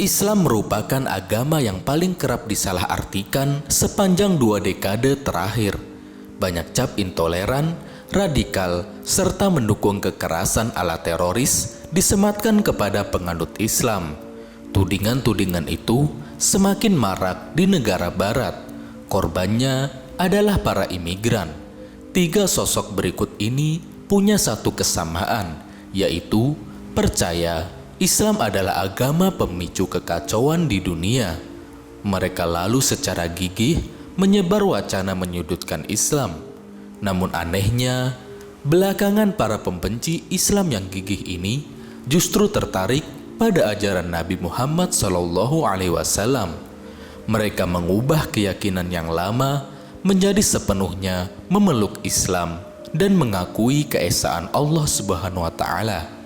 Islam merupakan agama yang paling kerap disalahartikan sepanjang 2 dekade terakhir. Banyak cap intoleran, radikal, serta mendukung kekerasan ala teroris disematkan kepada penganut Islam. Tudingan-tudingan itu semakin marak di negara barat. Korbannya adalah para imigran. 3 sosok berikut ini punya satu kesamaan, yaitu percaya Islam adalah agama pemicu kekacauan di dunia. Mereka lalu secara gigih menyebar wacana menyudutkan Islam. Namun anehnya, belakangan para pembenci Islam yang gigih ini justru tertarik pada ajaran Nabi Muhammad SAW. Mereka mengubah keyakinan yang lama menjadi sepenuhnya memeluk Islam dan mengakui keesaan Allah Subhanahu wa Ta'ala.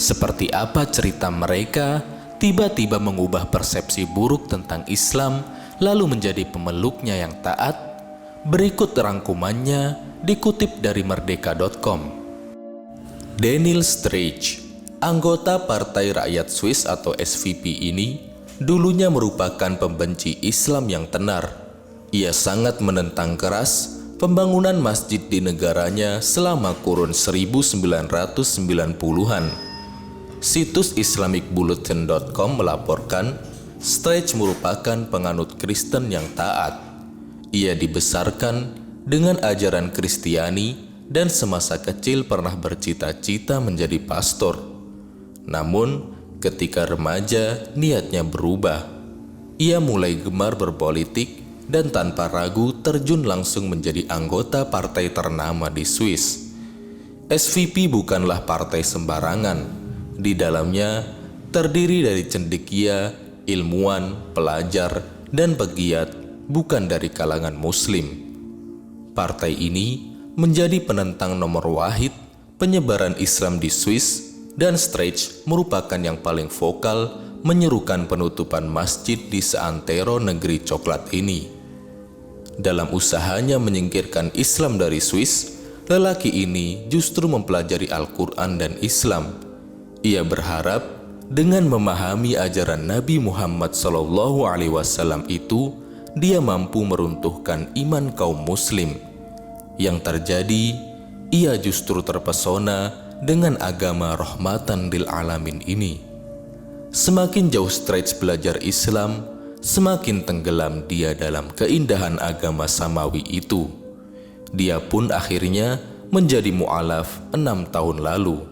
Seperti apa cerita mereka tiba-tiba mengubah persepsi buruk tentang Islam lalu menjadi pemeluknya yang taat? Berikut rangkumannya dikutip dari merdeka.com. Daniel Streich, anggota Partai Rakyat Swiss atau SVP ini, dulunya merupakan pembenci Islam yang tenar. Ia sangat menentang keras pembangunan masjid di negaranya selama kurun 1990-an. Situs IslamicBulletin.com melaporkan, Streich merupakan penganut Kristen yang taat. Ia dibesarkan dengan ajaran Kristiani dan semasa kecil pernah bercita-cita menjadi pastor. Namun, ketika remaja, niatnya berubah. Ia mulai gemar berpolitik dan tanpa ragu terjun langsung menjadi anggota partai ternama di Swiss. SVP bukanlah partai sembarangan. Di dalamnya terdiri dari cendekia, ilmuwan, pelajar, dan pegiat bukan dari kalangan Muslim. Partai ini menjadi penentang nomor wahid penyebaran Islam di Swiss, dan Streich merupakan yang paling vokal menyerukan penutupan masjid di seantero negeri coklat ini. Dalam usahanya menyingkirkan Islam dari Swiss, lelaki ini justru mempelajari Al-Quran dan Islam. Ia berharap dengan memahami ajaran Nabi Muhammad SAW itu, dia mampu meruntuhkan iman kaum muslim. Yang terjadi, ia justru terpesona dengan agama rahmatan lil alamin ini. Semakin jauh Streich belajar Islam, semakin tenggelam dia dalam keindahan agama samawi itu. Dia pun akhirnya menjadi mu'alaf 6 tahun lalu.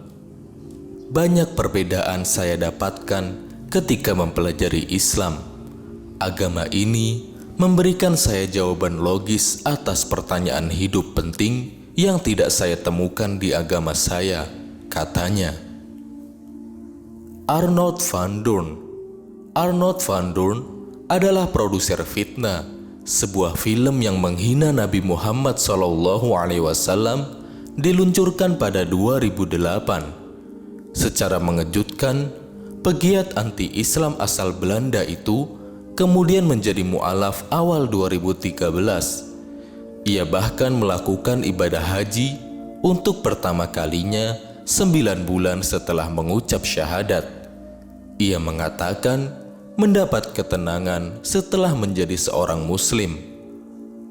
Banyak perbedaan saya dapatkan ketika mempelajari Islam. Agama ini memberikan saya jawaban logis atas pertanyaan hidup penting yang tidak saya temukan di agama saya, katanya. Arnold van Doorn. Arnold van Doorn adalah produser Fitnah, sebuah film yang menghina Nabi Muhammad SAW, diluncurkan pada 2008. Secara mengejutkan, pegiat anti-Islam asal Belanda itu kemudian menjadi mu'alaf awal 2013. Ia bahkan melakukan ibadah haji untuk pertama kalinya 9 bulan setelah mengucap syahadat. Ia mengatakan mendapat ketenangan setelah menjadi seorang muslim.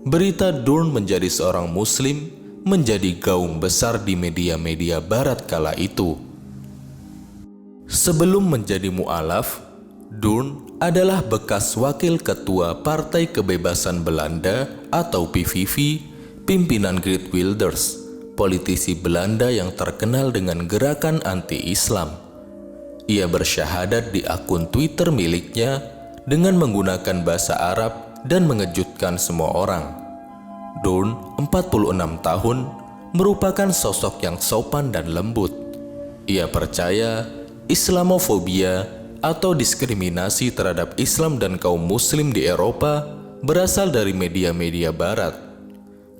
Berita Doorn menjadi seorang muslim menjadi gaung besar di media-media barat kala itu. Sebelum menjadi mu'alaf, Doorn adalah bekas wakil ketua Partai Kebebasan Belanda atau PVV, pimpinan Geert Wilders, politisi Belanda yang terkenal dengan gerakan anti-Islam. Ia bersyahadat di akun Twitter miliknya dengan menggunakan bahasa Arab dan mengejutkan semua orang. Doorn, 46 tahun, merupakan sosok yang sopan dan lembut. Ia percaya Islamofobia atau diskriminasi terhadap Islam dan kaum muslim di Eropa berasal dari media-media barat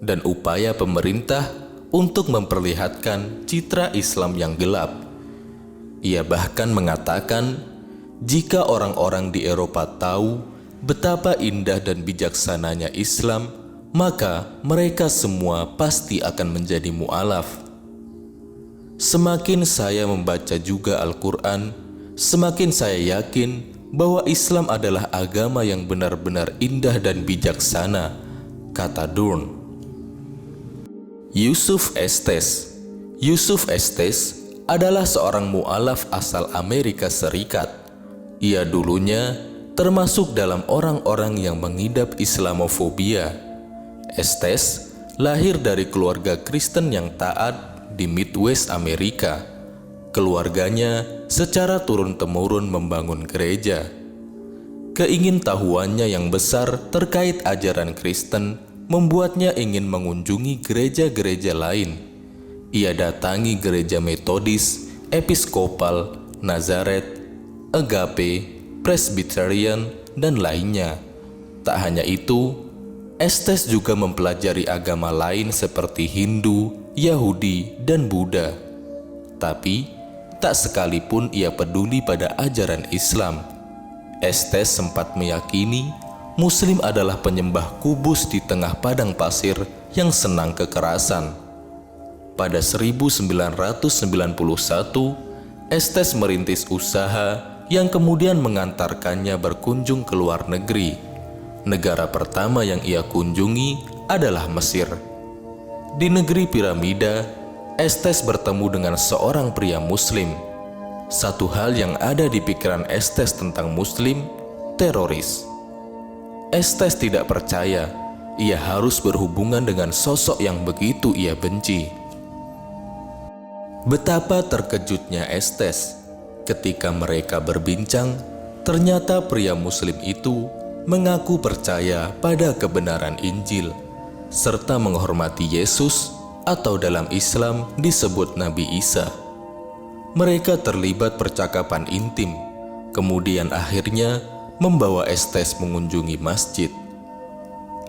dan upaya pemerintah untuk memperlihatkan citra Islam yang gelap. Ia bahkan mengatakan, jika orang-orang di Eropa tahu betapa indah dan bijaksananya Islam, maka mereka semua pasti akan menjadi mu'alaf. Semakin saya membaca juga Al-Quran, semakin saya yakin bahwa Islam adalah agama yang benar-benar indah dan bijaksana, kata Durn. Yusuf Estes. Yusuf Estes adalah seorang mu'alaf asal Amerika Serikat. Ia dulunya termasuk dalam orang-orang yang mengidap Islamofobia. Estes lahir dari keluarga Kristen yang taat di Midwest Amerika. Keluarganya secara turun-temurun membangun gereja. Keingintahuannya yang besar terkait ajaran Kristen membuatnya ingin mengunjungi gereja-gereja lain. Ia datangi gereja Metodis, Episkopal, Nazaret, Agape, Presbyterian, dan lainnya. Tak hanya itu, Estes juga mempelajari agama lain seperti Hindu, Yahudi, dan Buddha. Tapi, tak sekalipun ia peduli pada ajaran Islam. Estes sempat meyakini Muslim adalah penyembah kubus di tengah padang pasir yang senang kekerasan. Pada 1991, Estes merintis usaha yang kemudian mengantarkannya berkunjung ke luar negeri. Negara pertama yang ia kunjungi adalah Mesir. Di negeri piramida, Estes bertemu dengan seorang pria Muslim. Satu hal yang ada di pikiran Estes tentang Muslim, teroris. Estes tidak percaya ia harus berhubungan dengan sosok yang begitu ia benci. Betapa terkejutnya Estes ketika mereka berbincang, ternyata pria Muslim itu mengaku percaya pada kebenaran Injil, serta menghormati Yesus atau dalam Islam disebut Nabi Isa. Mereka terlibat percakapan intim, kemudian akhirnya membawa Estes mengunjungi masjid.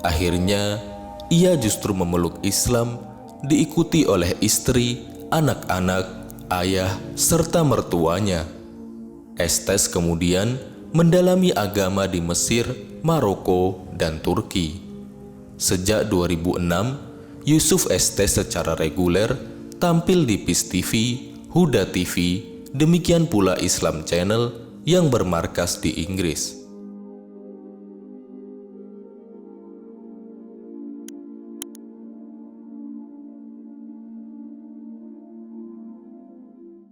Akhirnya, ia justru memeluk Islam, diikuti oleh istri, anak-anak, ayah, serta mertuanya. Estes kemudian mendalami agama di Mesir, Maroko, dan Turki. Sejak 2006, Yusuf Estes secara reguler tampil di Peace TV, Huda TV, demikian pula Islam Channel yang bermarkas di Inggris.